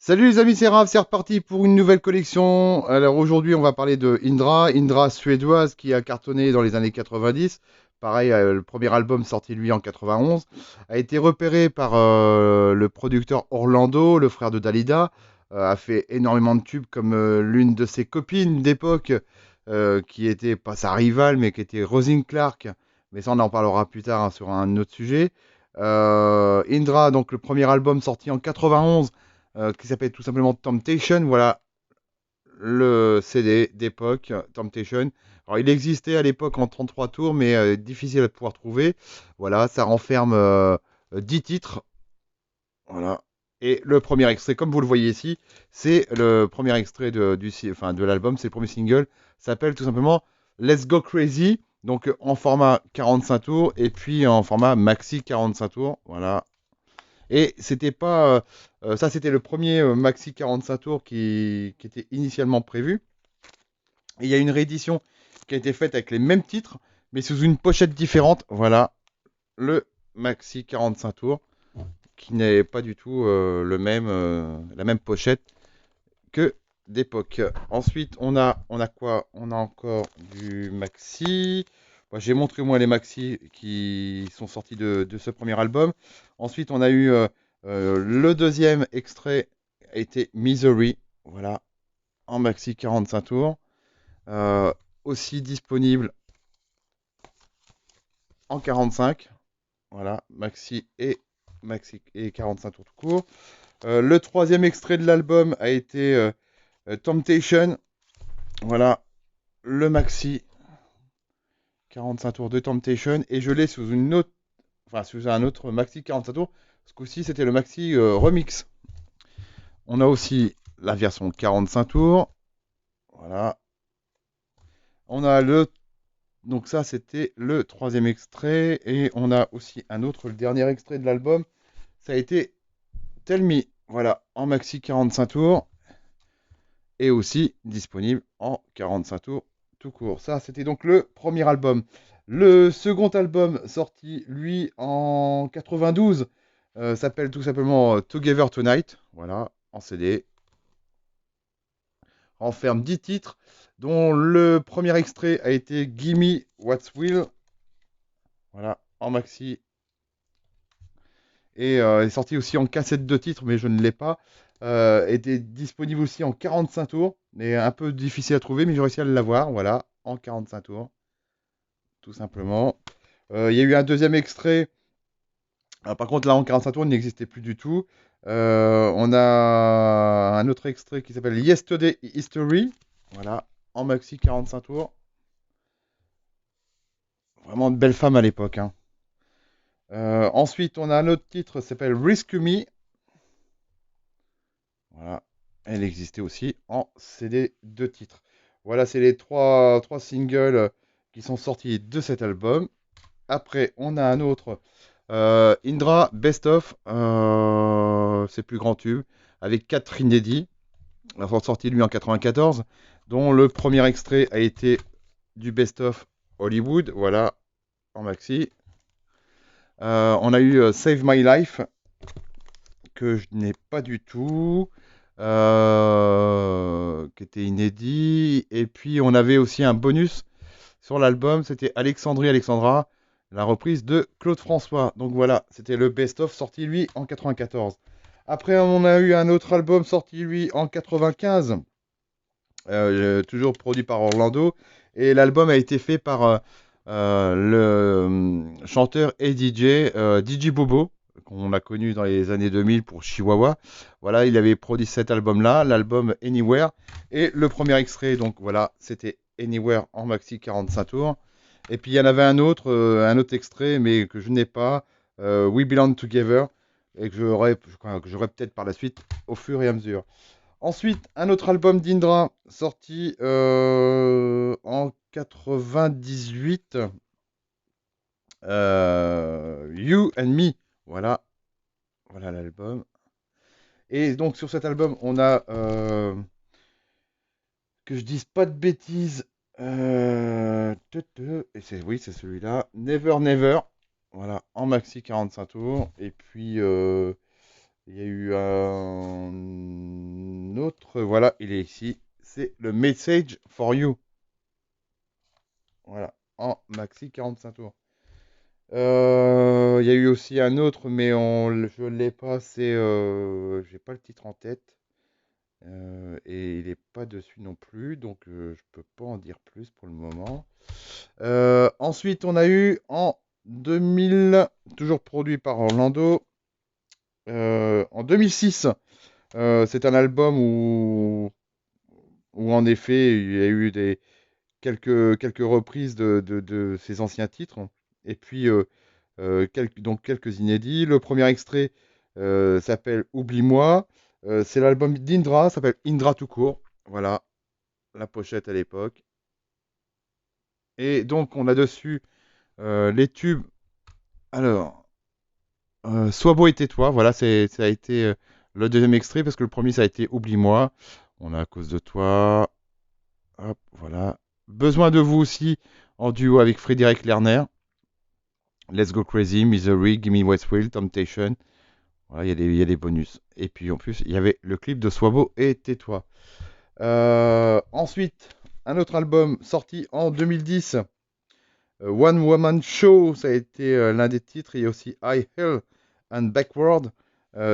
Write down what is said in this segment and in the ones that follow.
Salut les amis, c'est Raph, c'est reparti pour une nouvelle collection. Alors aujourd'hui, on va parler de Indra suédoise qui a cartonné dans les années 90. Pareil, le premier album sorti lui en 91 a été repéré par le producteur Orlando, le frère de Dalida, a fait énormément de tubes comme l'une de ses copines d'époque qui était pas sa rivale mais qui était Rosine Clark. Mais ça, on en parlera plus tard hein, sur un autre sujet. Indra, donc le premier album sorti en 91 qui s'appelle tout simplement Temptation. Voilà le CD d'époque, Temptation. Alors, il existait à l'époque en 33 tours, mais difficile à pouvoir trouver. Voilà, ça renferme 10 titres. Voilà. Et le premier extrait, comme vous le voyez ici, c'est le premier extrait de l'album, c'est le premier single. Ça s'appelle tout simplement Let's Go Crazy. Donc en format 45 tours et puis en format maxi 45 tours. Voilà, et c'était pas. Ça, c'était le premier maxi 45 tours qui était initialement prévu. Et il y a une réédition qui a été faite avec les mêmes titres, mais sous une pochette différente. Voilà, le maxi 45 tours, qui n'est pas du tout la même pochette que d'époque. Ensuite, on a quoi? On a encore du maxi. Moi, j'ai montré moi les maxi qui sont sortis de ce premier album. Ensuite, on a eu le deuxième extrait a été Misery, voilà, en maxi 45 tours. Euh, Aussi disponible en 45, voilà, maxi et 45 tours tout court. Le troisième extrait de l'album a été Temptation, voilà, le maxi 45 tours de Temptation et je l'ai sous une autre, enfin sous un autre maxi 45 tours. Ce coup-ci, c'était le maxi remix. On a aussi la version 45 tours. Voilà. On a le Donc ça, c'était le troisième extrait et on a aussi un autre, le dernier extrait de l'album. Ça a été Tell Me, voilà, en maxi 45 tours et aussi disponible en 45 tours tout court. Ça, c'était donc le premier album. Le second album, sorti lui en 92, s'appelle tout simplement Together Tonight. Voilà, en CD. Renferme 10 titres, dont le premier extrait a été Gimme What's Will. Voilà, en maxi. Et est sorti aussi en cassette de titres, mais je ne l'ai pas. Était disponible aussi en 45 tours, mais un peu difficile à trouver, mais j'ai réussi à l'avoir. Voilà, en 45 tours, tout simplement. Il y a eu un deuxième extrait. Alors, par contre, là, en 45 tours, il n'existait plus du tout. On a un autre extrait qui s'appelle Yesterday History. Voilà, en maxi 45 tours. Vraiment de belles femmes à l'époque, hein. Ensuite, on a un autre titre qui s'appelle Risk Me. Voilà, elle existait aussi en CD de titres. Voilà, c'est les trois singles qui sont sortis de cet album. Après, on a un autre, Indra Best of, ses plus grands tubes, avec 4 inédits, sorti lui en 94, dont le premier extrait a été du Best of Hollywood, voilà, en maxi. On a eu Save My Life, que je n'ai pas du tout, qui était inédit. Et puis on avait aussi un bonus sur l'album, c'était Alexandrie Alexandra, la reprise de Claude François. Donc voilà, c'était le best-of sorti lui en 94. Après, on a eu un autre album sorti lui en 95, toujours produit par Orlando. Et l'album a été fait par le chanteur et DJ, DJ Bobo, qu'on a connu dans les années 2000 pour Chihuahua. Voilà, il avait produit cet album-là, l'album Anywhere. Et le premier extrait, donc voilà, c'était Anywhere en maxi 45 tours. Et puis il y en avait un autre extrait, mais que je n'ai pas, We Belong Together, et que j'aurai peut-être par la suite au fur et à mesure. Ensuite, un autre album d'Indra sorti en 98, You and Me. Voilà, voilà l'album. Et donc sur cet album, on a, que je dise pas de bêtises, et oui, c'est celui-là, Never Never. Voilà, en maxi 45 tours. Et puis, il y a eu un autre. Voilà, il est ici. C'est le Message for You. Voilà, en maxi 45 tours. Il y a eu aussi un autre, mais je ne l'ai pas. J'ai pas le titre en tête. Et il n'est pas dessus non plus, donc je peux pas en dire plus pour le moment. Ensuite, on a eu en 2000, toujours produit par Orlando, en 2006. C'est un album où en effet il y a eu quelques reprises de ses anciens titres, et puis donc quelques inédits. Le premier extrait s'appelle Oublie-moi. C'est l'album d'Indra, s'appelle Indra tout court. Voilà, la pochette à l'époque. Et donc on a dessus les tubes. Alors, Sois beau et tais-toi. Voilà, ça a été le deuxième extrait parce que le premier ça a été Oublie-moi. On a à cause de toi. Hop, voilà. Besoin de vous aussi en duo avec Frédéric Lerner. Let's Go Crazy, Misery, Gimme Westfield, Temptation. Voilà, il y a des bonus. Et puis en plus, il y avait le clip de Sois beau et tais-toi. Ensuite, un autre album sorti en 2010. One Woman Show, ça a été l'un des titres. Il y a aussi I Hell and Backward.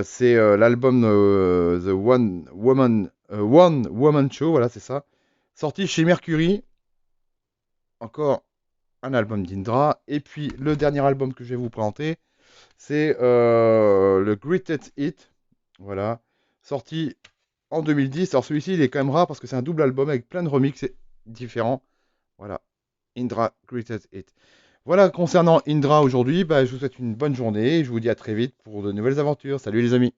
C'est l'album The One Woman Show, voilà, c'est ça. Sorti chez Mercury. Encore un album d'Indra. Et puis le dernier album que je vais vous présenter, c'est le Greatest Hit. Voilà. Sorti en 2010. Alors celui-ci, il est quand même rare parce que c'est un double album avec plein de remixes différents. Voilà. Indra Greatest Hit. Voilà, concernant Indra aujourd'hui, bah, je vous souhaite une bonne journée et je vous dis à très vite pour de nouvelles aventures. Salut les amis!